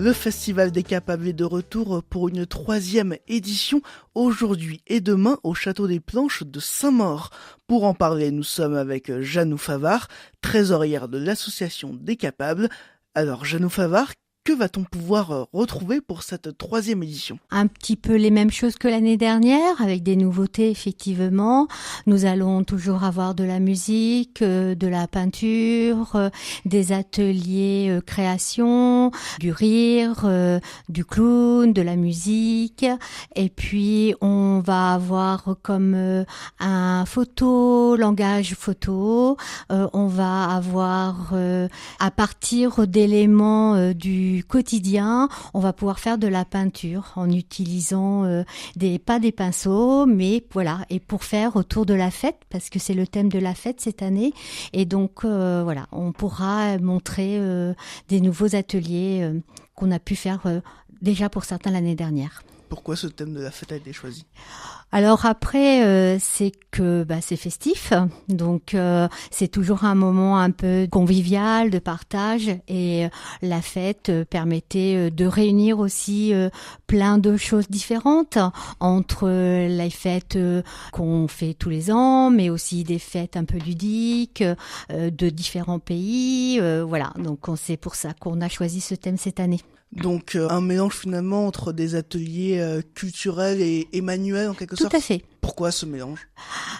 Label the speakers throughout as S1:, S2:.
S1: Le Festival des Capables est de retour pour une 3e édition aujourd'hui et demain au Château des Planches de Saint-Maur. Pour en parler, nous sommes avec Janou Favard, trésorière de l'association des Capables. Alors Janou Favard, que va-t-on pouvoir retrouver pour cette 3e édition ?
S2: Un petit peu les mêmes choses que l'année dernière, avec des nouveautés effectivement. Nous allons toujours avoir de la musique, de la peinture, des ateliers création, du rire, du clown, de la musique. Et puis on va avoir comme un langage photo. On va avoir à partir d'éléments du quotidien, on va pouvoir faire de la peinture en utilisant pas des pinceaux, mais voilà, et pour faire autour de la fête, parce que c'est le thème de la fête cette année, et donc voilà, on pourra montrer des nouveaux ateliers qu'on a pu faire déjà pour certains l'année dernière.
S1: Pourquoi ce thème de la fête a été choisi ?
S2: Alors après, c'est que c'est festif, donc c'est toujours un moment un peu convivial de partage, et la fête permettait de réunir aussi plein de choses différentes entre les fêtes qu'on fait tous les ans, mais aussi des fêtes un peu ludiques de différents pays. Voilà, donc c'est pour ça qu'on a choisi ce thème cette année.
S1: Donc un mélange finalement entre des ateliers culturels et manuels en quelque sorte.
S2: Tout à fait.
S1: Pourquoi ce mélange ?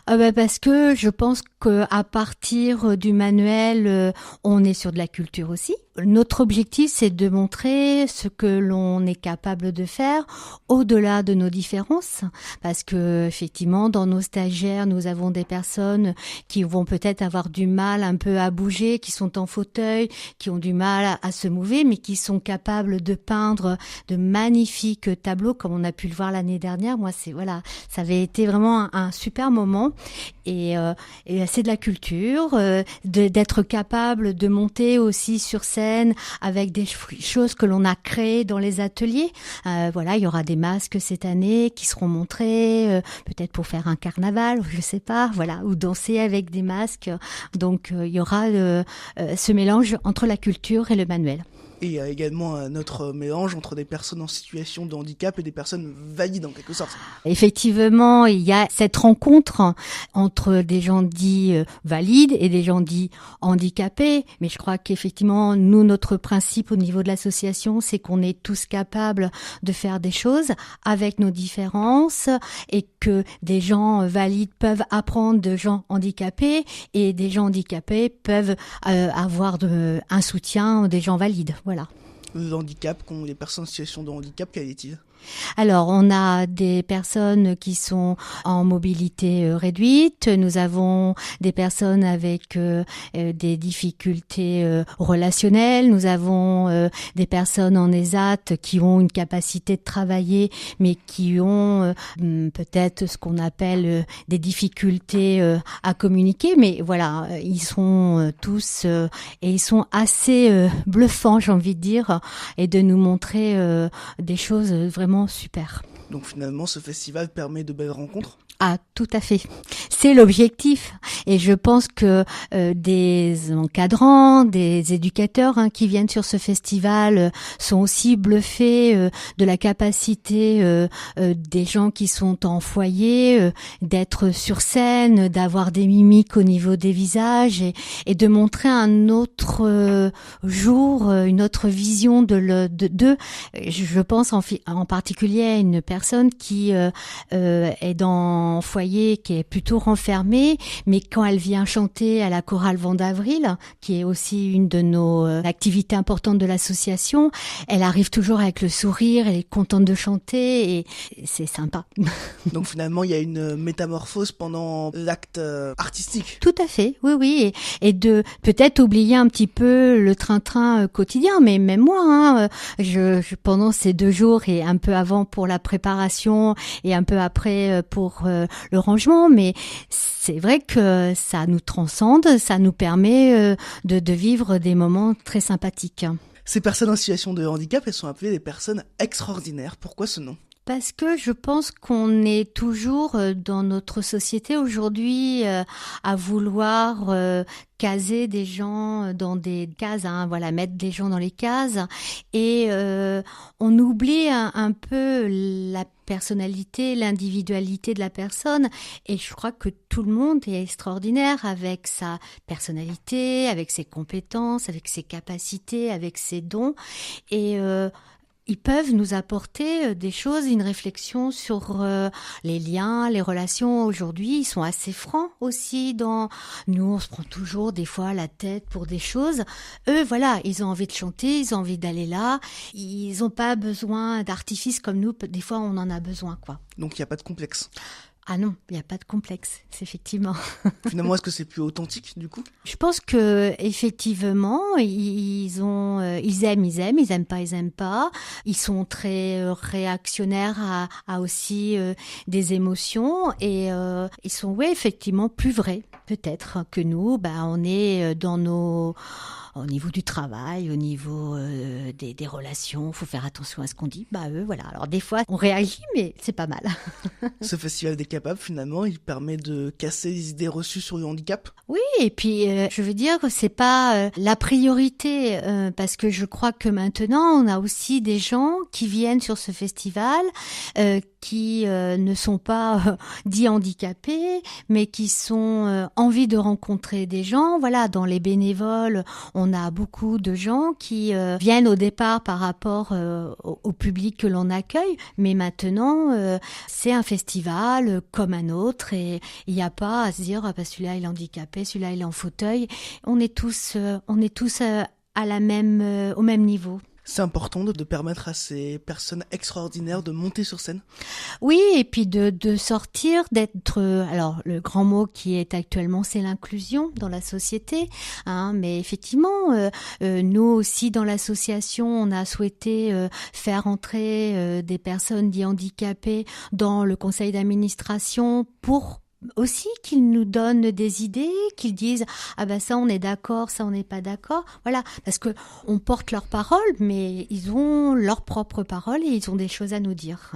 S2: Parce que je pense qu'à partir du manuel, on est sur de la culture aussi. Notre objectif, c'est de montrer ce que l'on est capable de faire au-delà de nos différences. Parce que, effectivement, dans nos stagiaires, nous avons des personnes qui vont peut-être avoir du mal un peu à bouger, qui sont en fauteuil, qui ont du mal à se mouver, mais qui sont capables de peindre de magnifiques tableaux, comme on a pu le voir l'année dernière. Moi, ça avait été vraiment un super moment. Et c'est de la culture, d'être capable de monter aussi sur scène avec des choses que l'on a créées dans les ateliers. Voilà, il y aura des masques cette année qui seront montrés, peut-être pour faire un carnaval, je sais pas, voilà, ou danser avec des masques. Donc il y aura ce mélange entre la culture et le manuel.
S1: Et il y a également un autre mélange entre des personnes en situation de handicap et des personnes valides en quelque sorte.
S2: Effectivement, il y a cette rencontre entre des gens dits valides et des gens dits handicapés. Mais je crois qu'effectivement, nous, notre principe au niveau de l'association, c'est qu'on est tous capables de faire des choses avec nos différences, et que des gens valides peuvent apprendre de gens handicapés, et des gens handicapés peuvent avoir un soutien des gens valides. Voilà.
S1: Le handicap, les personnes en situation de handicap, quel est-il ?
S2: Alors, on a des personnes qui sont en mobilité réduite. Nous avons des personnes avec des difficultés relationnelles. Nous avons des personnes en ESAT qui ont une capacité de travailler, mais qui ont peut-être ce qu'on appelle des difficultés à communiquer. Mais voilà, ils sont tous et ils sont assez bluffants, j'ai envie de dire, et de nous montrer des choses vraiment super.
S1: Donc finalement, ce festival permet de belles rencontres ?
S2: Ah, tout à fait. C'est l'objectif. Et je pense que des encadrants, des éducateurs qui viennent sur ce festival sont aussi bluffés de la capacité des gens qui sont en foyer, d'être sur scène, d'avoir des mimiques au niveau des visages, et de montrer un autre jour, une autre vision d'eux. Je pense en particulier à une personne qui est dans foyer, qui est plutôt renfermée, mais quand elle vient chanter à la chorale Vent d'Avril, qui est aussi une de nos activités importantes de l'association, elle arrive toujours avec le sourire, elle est contente de chanter, et c'est sympa.
S1: Donc finalement, il y a une métamorphose pendant l'acte artistique.
S2: Tout à fait, oui, et de peut-être oublier un petit peu le train-train quotidien, mais même moi, je pendant ces 2 jours et un peu avant pour la préparation et un peu après pour le rangement, mais c'est vrai que ça nous transcende, ça nous permet de vivre des moments très sympathiques.
S1: Ces personnes en situation de handicap, elles sont appelées des personnes extraordinaires. Pourquoi ce nom ?
S2: Parce que je pense qu'on est toujours dans notre société aujourd'hui à vouloir caser des gens dans des cases, voilà, mettre des gens dans les cases, et on oublie un peu la personnalité, l'individualité de la personne, et je crois que tout le monde est extraordinaire avec sa personnalité, avec ses compétences, avec ses capacités, avec ses dons, et ils peuvent nous apporter des choses, une réflexion sur les liens, les relations. Aujourd'hui, ils sont assez francs aussi. Nous, on se prend toujours des fois la tête pour des choses. Eux, voilà, ils ont envie de chanter, ils ont envie d'aller là. Ils n'ont pas besoin d'artifice comme nous. Des fois, on en a besoin, quoi.
S1: Donc, il n'y a pas de complexe.
S2: Ah non, il n'y a pas de complexe, c'est effectivement.
S1: Finalement, est-ce que c'est plus authentique, du coup ?
S2: Je pense que effectivement, ils aiment pas, ils aiment pas. Ils sont très réactionnaires à aussi des émotions, et ils sont, ouais, effectivement plus vrais, peut-être, que nous. On est au niveau du travail, au niveau des relations, faut faire attention à ce qu'on dit. Eux, voilà. Alors des fois, on réagit, mais c'est pas mal.
S1: Ce festival des capables, finalement, il permet de casser les idées reçues sur le handicap.
S2: Oui, et puis je veux dire que c'est pas la priorité, parce que je crois que maintenant, on a aussi des gens qui viennent sur ce festival, qui ne sont pas dits handicapés, mais qui sont envie de rencontrer des gens. Voilà, dans les bénévoles, on a beaucoup de gens qui viennent au départ par rapport au public que l'on accueille, mais maintenant c'est un festival comme un autre, et il n'y a pas à se dire celui-là il est handicapé, celui-là il est en fauteuil. On est tous à au même niveau.
S1: C'est important de permettre à ces personnes extraordinaires de monter sur scène.
S2: Oui, et puis de sortir, d'être... alors, le grand mot qui est actuellement, c'est l'inclusion dans la société. Mais effectivement, nous aussi, dans l'association, on a souhaité faire entrer des personnes dites handicapées dans le conseil d'administration pour aussi qu'ils nous donnent des idées, qu'ils disent ça on est d'accord, ça on n'est pas d'accord, voilà, parce que on porte leurs paroles, mais ils ont leurs propres paroles et ils ont des choses à nous dire.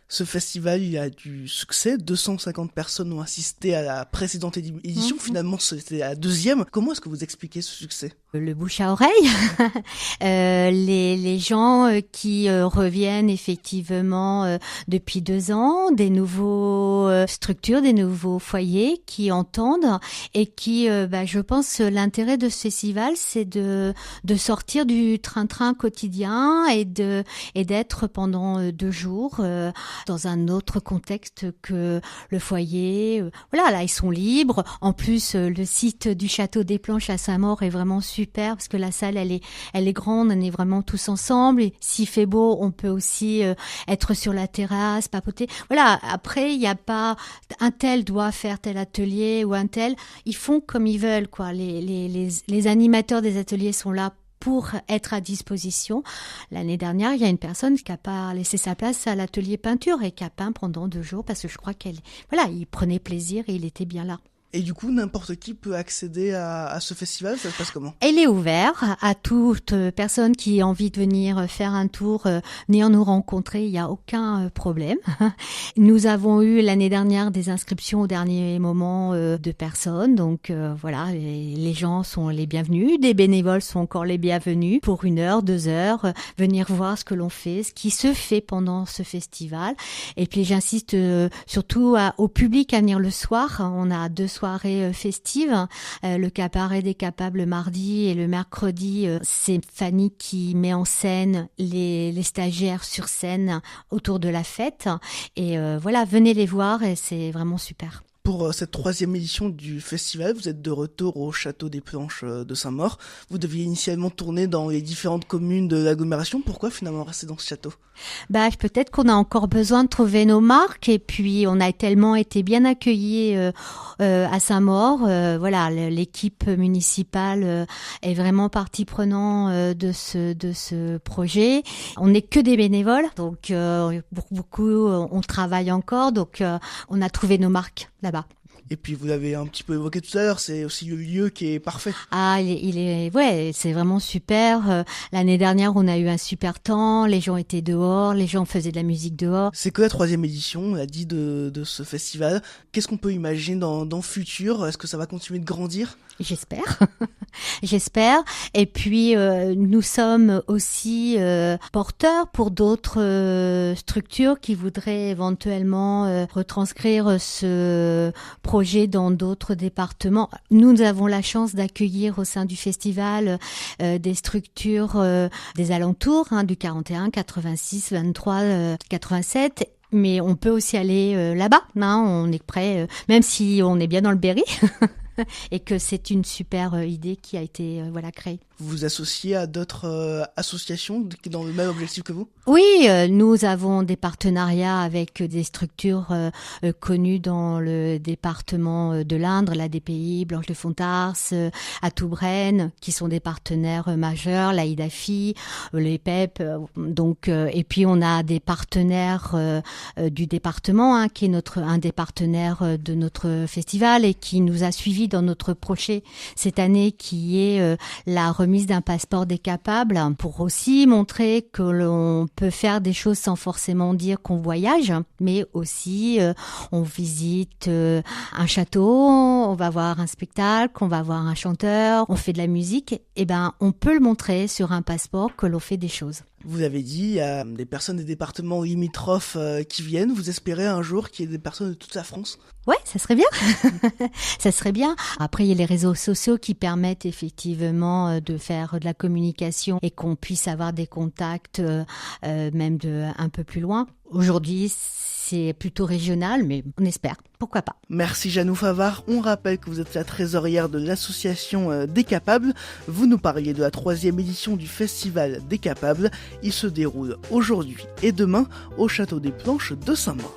S1: Ce festival, il a du succès. 250 personnes ont assisté à la précédente édition. Finalement, c'était la deuxième. Comment est-ce que vous expliquez ce succès ?
S2: Le bouche à oreille, les gens qui reviennent effectivement depuis 2 ans, des nouveaux structures, des nouveaux foyers qui entendent, et qui, je pense, l'intérêt de ce festival, c'est de sortir du train-train quotidien et d'être pendant 2 jours dans un autre contexte que le foyer. Voilà, là, ils sont libres. En plus, le site du Château des Planches à Saint-Maur est vraiment super, parce que la salle, elle est grande, on est vraiment tous ensemble. Et s'il fait beau, on peut aussi être sur la terrasse, papoter. Voilà, après, il n'y a pas un tel doit faire tel atelier ou un tel. Ils font comme ils veulent, quoi. Les animateurs des ateliers sont là pour être à disposition. L'année dernière, il y a une personne qui n'a pas laissé sa place à l'atelier peinture et qui a peint pendant 2 jours, parce que je crois il prenait plaisir et il était bien là.
S1: Et du coup, n'importe qui peut accéder à ce festival, ça se passe comment ?
S2: Elle est ouverte à toute personne qui a envie de venir faire un tour, venir nous rencontrer, il n'y a aucun problème. Nous avons eu l'année dernière des inscriptions au dernier moment de personnes, donc voilà, les gens sont les bienvenus, des bénévoles sont encore les bienvenus pour 1 heure, 2 heures, venir voir ce que l'on fait, ce qui se fait pendant ce festival. Et puis j'insiste surtout au public à venir le soir. On a 2 soirées festives, le cabaret des capables le mardi, et le mercredi, c'est Fanny qui met en scène les stagiaires sur scène autour de la fête. Et voilà, venez les voir, et c'est vraiment super.
S1: Pour cette 3e édition du festival, vous êtes de retour au Château des Planches de Saint-Maur. Vous deviez initialement tourner dans les différentes communes de l'agglomération. Pourquoi finalement rester dans ce château ?
S2: Peut-être qu'on a encore besoin de trouver nos marques, et puis on a tellement été bien accueillis à Saint-Maur. Voilà, l'équipe municipale est vraiment partie prenante de ce projet. On n'est que des bénévoles, donc beaucoup on travaille encore, donc on a trouvé nos marques là-bas.
S1: Et puis vous l'avez un petit peu évoqué tout à l'heure, c'est aussi le lieu qui est parfait.
S2: Ah, ouais, c'est vraiment super. L'année dernière, on a eu un super temps, les gens étaient dehors, les gens faisaient de la musique dehors.
S1: C'est que la 3e édition, on l'a dit, de ce festival. Qu'est-ce qu'on peut imaginer dans le futur? Est-ce que ça va continuer de grandir?
S2: J'espère. J'espère. Et puis, nous sommes aussi porteurs pour d'autres structures qui voudraient éventuellement retranscrire ce projet dans d'autres départements. Nous avons la chance d'accueillir au sein du festival des structures des alentours, du 41, 86, 23, 87. Mais on peut aussi aller là-bas. On est prêt, même si on est bien dans le Berry. Et que c'est une super idée qui a été créée.
S1: Vous vous associez à d'autres associations dans le même objectif que vous?
S2: Oui, nous avons des partenariats avec des structures connues dans le département de l'Indre, la DPI, Blanche de Fontars, Atoubren, qui sont des partenaires majeurs, la IDAFI, les PEP. Et puis on a des partenaires du département, qui est un des partenaires de notre festival et qui nous a suivis dans notre projet cette année, qui est la remise d'un passeport des capables, pour aussi montrer que l'on peut faire des choses sans forcément dire qu'on voyage, mais aussi on visite un château, on va voir un spectacle, on va voir un chanteur, on fait de la musique, et on peut le montrer sur un passeport que l'on fait des choses.
S1: Vous avez dit, il y a des personnes des départements limitrophes qui viennent. Vous espérez un jour qu'il y ait des personnes de toute la France?
S2: Ouais, ça serait bien. Ça serait bien. Après, il y a les réseaux sociaux qui permettent effectivement de faire de la communication et qu'on puisse avoir des contacts même de un peu plus loin. Aujourd'hui, c'est plutôt régional, mais on espère. Pourquoi pas.
S1: Merci Janou Favard. On rappelle que vous êtes la trésorière de l'association des Capables. Vous nous parliez de la 3e édition du festival des Capables. Il se déroule aujourd'hui et demain au Château des Planches de Saint-Maur.